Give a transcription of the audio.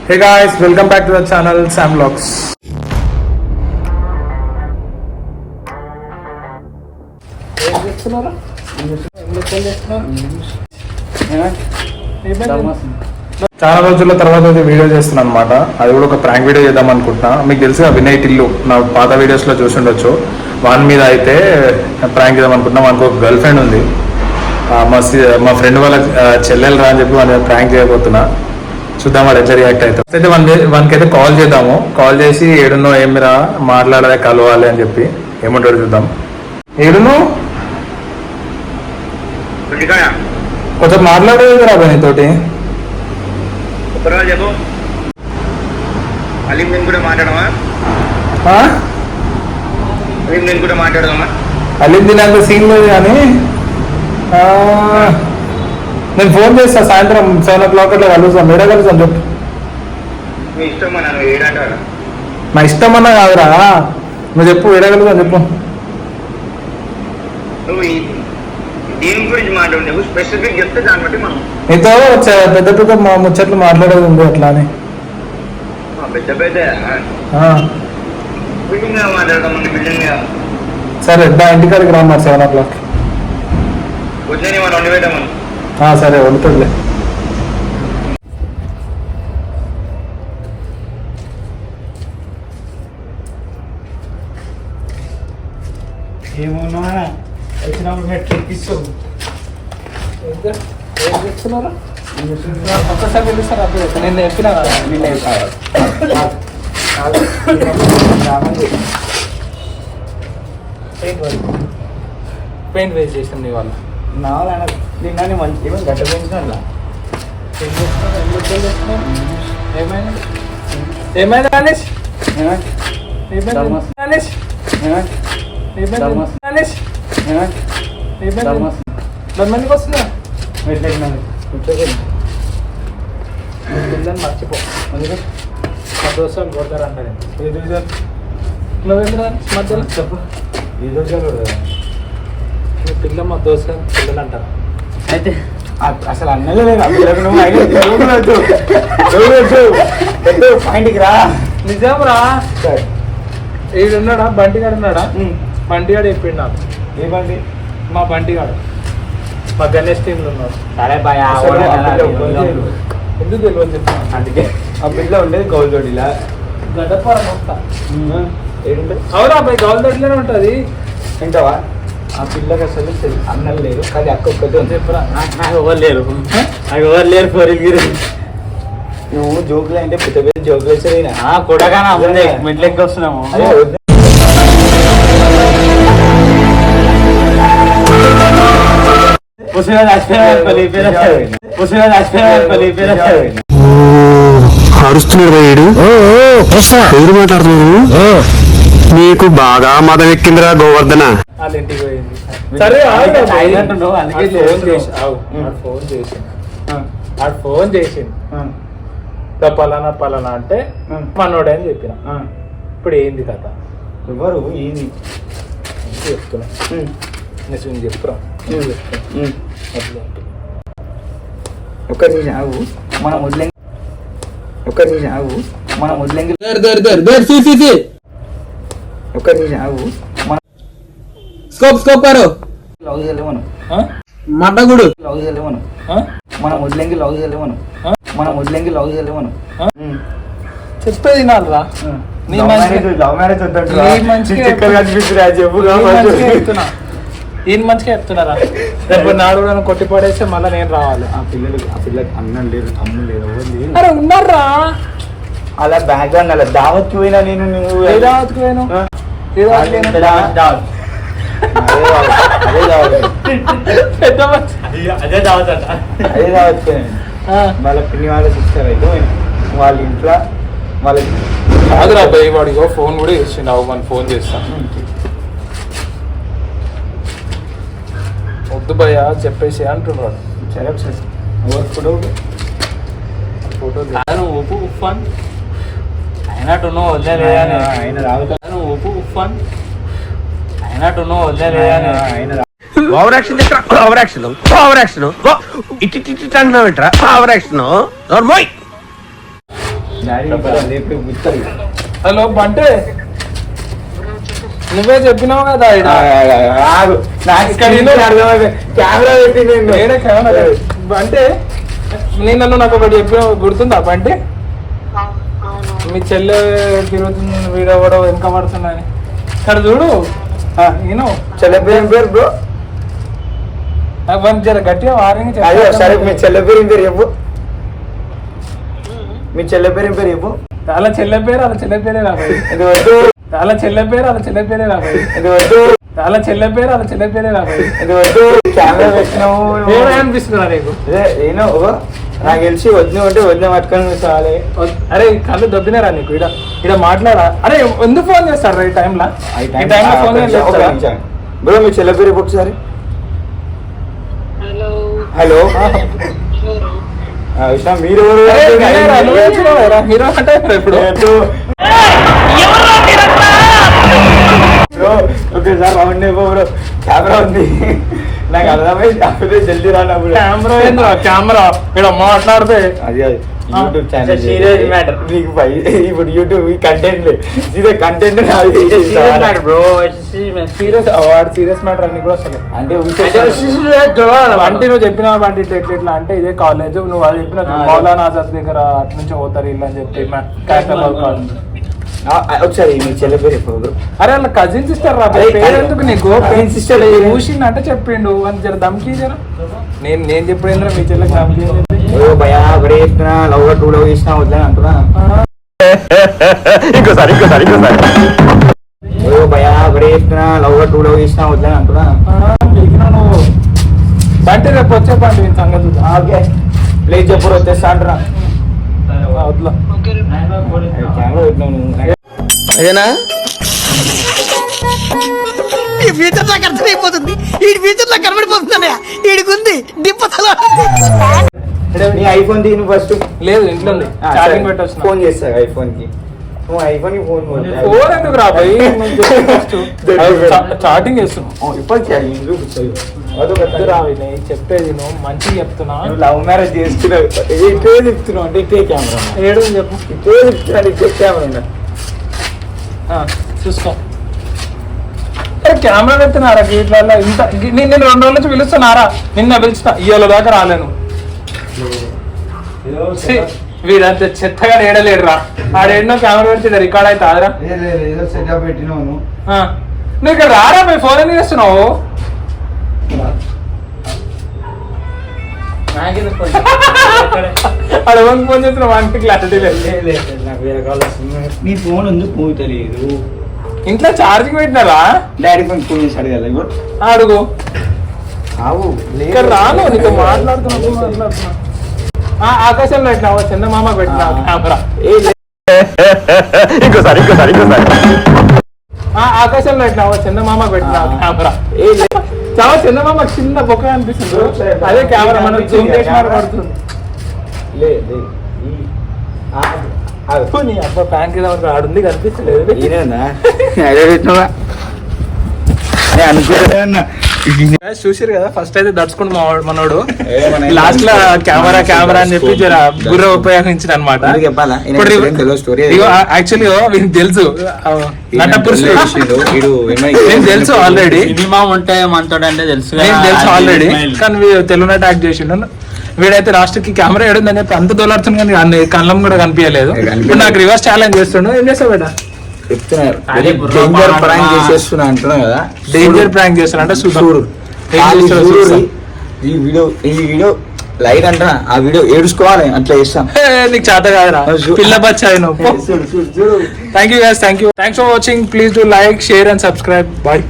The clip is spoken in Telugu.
Hey guys, welcome back to the channel Sam Vlogs. చాలా రోజుల తర్వాత వీడియో చేస్తున్నాను అనమాట. అది కూడా ఒక ప్రాంక్ వీడియో చేద్దాం అనుకుంటున్నా. మీకు తెలిసి వినయ్ టిల్లు నా పాత వీడియోస్లో చూసి ఉండొచ్చు. వాన్ మీద అయితే ప్రాంక్ చేద్దాం అనుకుంటున్నా. మనకు ఒక గర్ల్ ఫ్రెండ్ ఉంది. మా ఫ్రెండ్ వాళ్ళ చెల్లెలు రా అని చెప్పి మన ప్రాంక్ చేయబోతున్నా. చూద్దాం వాడు ఎట్లా రియాక్ట్ అవుతాం. అయితే వానికి అయితే కాల్ చేద్దాము. కాల్ చేసి ఏడున్నో ఏమిరా మాట్లాడాలి కలవాలి అని చెప్పి ఏమంటాడు చూద్దాం. ఏడును కొంచెం మాట్లాడేది రా నీతోటి. అలీం తినేంత సీన్ లేదు కానీ నేను ఫోన్ చేస్తా. సాయంత్రం 7 o'clock అట్లా కలుస్తాం. ఏడా కలుస్తాం చెప్పు. నా ఇష్టం అన్నా కాదురా, నువ్వు చెప్పు. ఏడా కలుస్తాం చెప్పు. నీతో పెద్ద పెద్ద ముచ్చట్లు మాట్లాడేది ఉంది అట్లా అని. సరే ఇంటికాడికి రా మరి 7 o'clock. సరే వండుతుందిలే. ఏమన్నా వచ్చినప్పుడు మెట్లు ఎక్కిస్తావు. ఏం చెప్తున్నారా? ఒక్కసారి వెళ్ళిస్తారు. అప్పుడు నేను చెప్పినా పెయింట్ వేస్ట్ చేసాం నీ వాళ్ళు. నా వాళ్ళ నిన్న మంచి ఏమైనా గడ్డ పెంచినా. ఏమైనా ఏమైనా అనేష్ అనేష్ మందికి వస్తుందా? పిల్లని మర్చిపో. అందుకే మా దోస్తులు కొడతారు అంటారు. నువ్వేంద్ర మధ్యలో చెప్పు. ఈ దోషాలు మీ పిల్ల మా దోస్తులు పిల్లలు అంటారు. అయితే అసలు అన్నదే లేదు. పాయింట్కి రా. నిజం రా. ఈడున్నాడా బంటిగాడు ఉన్నాడా? బంటిగాడు చెప్పిండు నాకు. ఏ బండి? మా బంటిగాడు మా గణేష్ టీంలో ఉన్నాడు. సరే బాయ్. ఎందుకు తెలియదు చెప్తాను. అందుకే ఆ పిల్ల ఉండేది గౌల్దొడిలా గడ్డపారం వస్తా ఏడుంటుంది. అవునా అబ్బాయి గౌల్దొడిలోనే ఉంటుంది. వింటావా? ఆ పిల్లకి అసలు అన్నలు లేరు కానీ అక్క ఒక్కతే చెప్పురా. నాకు ఎవరు లేరు. నాకు ఎవరు లేరు. కోరిగిరి నువ్వు జోకులు అంటే పెద్ద పెద్ద జోకులు వేసేది కొడగా మెట్లు ఎక్కి వస్తున్నాము. అరుస్తున్నాడు వీడు. ఎవరు మాట్లాడుతున్నాడు? నీకు బాగా మదం ఎక్కిందిరా గోవర్ధన. వాళ్ళ ఇంటికి పోయింది. ఫోన్ చేసింది పలానా పలానా అంటే మనోడే అని చెప్పిన. ఇప్పుడు ఏంది కథ? ఎవరు ఏంది చెప్తున్నా. నేను చెప్పురా. ఒక్క నిమిషం ఆగు. మనం వదిలేంగి ఒక్క నిమిషం ఆగు. మనం వదిలేంగి ఒక్క నిమిషం ఆగు. మనం స్కోప్ కారు లవ్ చేయలేమను మడ్డగుడు లవ్ చేయలేమను. మనం వదిలేంగి లవ్ చేయలేమను. మనం వదిలేంగి లవ్ చేయలేమను. చెప్పేది నాలుగా. లవ్ మ్యారేజ్ ఈయన మంచిగా చెప్తున్నారా? రేపు నాడు కూడా కొట్టి పడేస్తే మళ్ళీ నేను రావాలి. ఆ పిల్లకి అన్నం లేదు, తమ్ముడు లేదు, ఎవరు లేదు. అరే ఉన్నారా? అలా బ్యాక్గ్రౌండ్ అలా దావత్కి పోయినా నేను. ఏ దావత్కి పోయాను? అదే దావత్ వాళ్ళ పిన్ని వాళ్ళ సిస్టర్ అయితే వాళ్ళ ఇంట్లో వాళ్ళకి కాదురా అబ్బాయి. వాడిగో ఫోన్ కూడా ఇచ్చిండు. మన ఫోన్ చేస్తాను. వద్దు భయ్యా చెప్పేసి అంటున్నాడు. సరే ఫోటో ఉప్పు ఉఫాన్ అయినట్టున్నో వదిలేదా? ఆయన రావుతాను. ఉప్పు ఉఫాన్ అయినట్టున్నో వదిలేదా? ఆయన over action over action over action ఇట్టి అంటున్నావు ఏంట్రా? ఓవర్ యాక్షన్ హలో బంటే, నువ్వే చెప్పినావు కదా కెమెరా పెట్టి అంటే నేను నన్ను నాకు ఒకటి చెప్పిన గుర్తుందా బంటే? మీ చెల్లె తిరుగుతుంది వీడియో కూడా వెనక పడుతున్నాయని. ఇక్కడ చూడు నేను చెల్లె పేరు బ్రో, జర గట్టిగా వారింగ్ సరే. మీ చెల్లె పేరు చెప్పు, మీ చెల్లె పేరు చెప్పు. అలా చెల్లె పేరే రాబోయే, అలా చెల్లె పేరే రాబోయే, అలా చెల్లె పేరే రాబోయే. కెమెరా పెట్టినావు అనిపిస్తున్నా నీకు? నేను నాకు తెలిసి వదిన ఉంటే వదిన పట్టుకొని చాలే. అరే కళ్ళు దొబ్బినారా నీకు? ఇక్కడ మాట్లాడా? అరే ఎందుకు ఫోన్ చేస్తారా ఈ టైంలో? ఫోన్ బ్రో మీ చెల్లె పేరు చెప్పు ఒకసారి. హలో మీరు హీరో అంటే ఇప్పుడు ఒకేసారి రౌండ్ అయిపో బ్రో. కెమెరా ఉంది నాకు అర్థమైంది, కాకపోతే జల్దీ రానప్పుడు. కెమెరా ఇక్కడ మాట్లాడితే అది యూట్యూబ్ ఛానల్ సీరియస్ మ్యాటర్. మీకు ఇప్పుడు యూట్యూబ్ కంటెంట్ ఇదే content bro. Serious award serious matter అన్ని కూడా వస్తాయి. అంటే నువ్వు చెప్పిన బండి ఎట్లా అంటే ఇదే కాలేజ్, నువ్వు అది చెప్పిన మౌలానా ఆజాద్ దగ్గర అటు నుంచి పోతారు ఇల్లు అని చెప్పి ఒకసారి మీ చెల్లె పేరు చెప్పు. అరే వాళ్ళ కజిన్ సిస్టర్ రా, ఎందుకు నీకు సిస్టర్ చూసిందంటే చెప్పిండు అని జర దమ్కి జర. నేను చెప్పేంద్ర మీ చెల్లెకి దమ్కి భయా ఒకటే చెప్తున్నా, లవ్ 2 లవ్ చేసినా వద్దని అంటున్నా. ఇంకోసారి భయా ఒకటే చెప్తున్నా, లవ్ 2 లవ్ చేసినా వద్దని అంటున్నా. నువ్వు బంటి రేపు వచ్చే పండి సంగతి ఓకే ప్లీజ్ చెప్పు వచ్చేస్తా అంటున్నా. వద్దులో కెమెరా పెట్టినావు అదేనా ఈ ఫ్యూచర్ నాకు అర్థమైపోతుంది, ఈ ఫ్యూచర్ నాకు కనబడిపోతుందన్నయ్య, ఈడికుంది దిప్పతలో. నీ ఐఫోన్ తీను ఫస్ట్. లేదు ఇంట్లో చార్జింగ్ పెట్టొచ్చు. ఫోన్ చేస్తా ఐఫోన్ కి. ఐఫోన్ కి ఫోన్ ఫోన్ ఎందుకు రాబోయి? చాటింగ్ చేస్తున్నావు చెప్పేది నువ్వు మంచిగా చెప్తున్నా. లవ్ మ్యారేజ్ చేస్తున్నావు ఇటే చెప్తున్నావు అంటే ఇటే కెమెరా ఏడు చెప్పు. ఇటే చెప్తున్నా ఇటే కెమెరా చూసుకో. కెమెరా పెడుతున్నారా వీటిలో? ఇంత నేను 2 రోజుల నుంచి పిలుస్తున్నారా? నిన్న పిలుస్తా, ఇవాళ దాకా రాలేను. వీడంత చెత్తగా ఏడలేడురా. ఆడేడో కెమెరా పెడితే రికార్డ్ అయితే ఆదరా. సెటప్ పెట్టినావు నువ్వు ఇక్కడ రారా? మీ ఫోన్ ఎందుకు చేస్తున్నావు? అడవంకి ఫోన్ చేస్తున్నావు, వానికి క్లారిటీ లేదు. నాకు వేరే కాల్ వస్తుంది. నీ ఫోన్ ఎందుకు పోయి తెలియదు? ఇంట్లో ఛార్జింగ్ పెట్టినారా? డాడీ ఫోన్ ఫోన్ చేసి అడగాలి అడుగు. ఇక్కడ రాను, నీకు మాట్లాడుతున్నా. ఆకాశంలో పెట్టినా చందమామ పెట్టినా కెమెరా. ఇంకోసారి ఆకాశంలో పెట్టినా చందమామ పెట్టినా కెమెరా. చాలా చందమామ చిన్న బొక్క అనిపిస్తుంది, అదే కెమెరా మనం జూమ్ చేసి మాట్లాడుతుంది. నీ అబ్బా ప్యాంక్ ఆడుంది కనిపించలేదు. చూసారు కదా, ఫస్ట్ అయితే దడుచుకుంటు మనోడు లాస్ట్ లో కెమెరా అని చెప్పి జర గుర్ర ఉపయోగించిన అనమాట. యాక్చువల్లీ వీనికి తెలుసు నేను తెలుసు ఆల్రెడీ, సినిమా ఉంటే మనతో అంటే తెలుసు ఆల్రెడీ. కానీ తెలుగు నైట్ యాక్ట్ చేసిండు. వీడైతే లాస్ట్ కి కెమెరా ఏడుందని చెప్పి అంత దొలాడుతుంది, కానీ కళ్ళం కూడా కనిపించలేదు. ఇప్పుడు నాకు రివర్స్ ఛాలెంజ్ చేస్తుండు. ఏం చేస్తావు బేటా? డేంజర్ ప్రాంక్ చేసేస్తున్నా అంటున్నా కదా. డేంజర్ ప్రాంక్ చేస్తున్నా అంటే చూడు ఈ వీడియో లైట్ అంటున్నా, ఆ వీడియో ఏడుచుకోవాలి అట్లా చేస్తాం. నీకు చేత కాదురా పిల్ల బచ్చాయి నువ్వు. Thank you guys, thanks for watching. Please do like, share and subscribe. Bye.